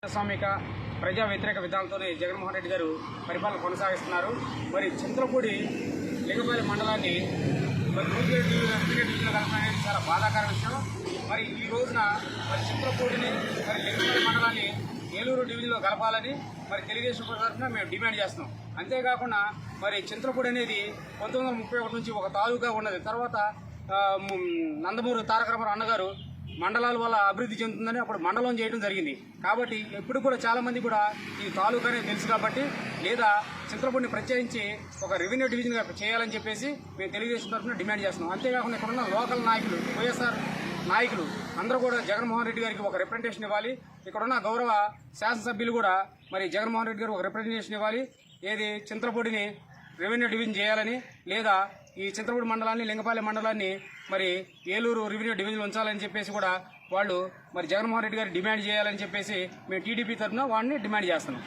ప్రజాస్వామిక ప్రజా వ్యతిరేక విధానంతోనే జగన్మోహన్ రెడ్డి గారు పరిపాలన కొనసాగిస్తున్నారు. మరి చింతలపూడి లింగపల్లి మండలాన్ని మరి డివిజన్లో కలపడం చాలా బాధాకర విషయం. మరి ఈ రోజున మరి చింతలపూడిని మరి లింగపల్లి మండలాన్ని ఏలూరు డివిజన్లో కలపాలని మరి తెలుగుదేశం తరఫున మేము డిమాండ్ చేస్తున్నాం. అంతేకాకుండా మరి చింతలపూడి అనేది 1931 నుంచి ఒక తాలూకా ఉన్నది. తర్వాత నందమూరి తారక రామారావు అన్నగారు మండలాల వల్ల అభివృద్ధి చెందుతుందని అప్పుడు మండలం చేయడం జరిగింది. కాబట్టి ఎప్పుడు కూడా చాలామంది కూడా ఈ తాలూకానే తెలుసు కాబట్టి లేదా చింతలపూడిని ప్రత్యేకించి ఒక రెవెన్యూ డివిజన్గా చేయాలని చెప్పేసి మేము తెలుగుదేశం తరఫున డిమాండ్ చేస్తున్నాం. అంతేకాకుండా ఇక్కడున్న లోకల్ నాయకులు వైఎస్ఆర్ నాయకులు అందరూ కూడా జగన్మోహన్ రెడ్డి గారికి ఒక రిప్రజెంటేషన్ ఇవ్వాలి. ఇక్కడున్న గౌరవ శాసనసభ్యులు కూడా మరి జగన్మోహన్ రెడ్డి గారికి ఒక రిప్రజెంటేషన్ ఇవ్వాలి. ఏది చింతలపూడిని రెవెన్యూ డివిజన్ చేయాలని లేదా ఈ చింతలపూడి మండలాన్ని లింగపల్లి మండలాన్ని మరి ఏలూరు రెవెన్యూ డివిజన్ ఉంచాలని చెప్పేసి కూడా వాళ్ళు మరి జగన్మోహన్ రెడ్డి గారు డిమాండ్ చేయాలని చెప్పేసి మేము టీడీపీ తరఫున వాడిని డిమాండ్ చేస్తున్నాం.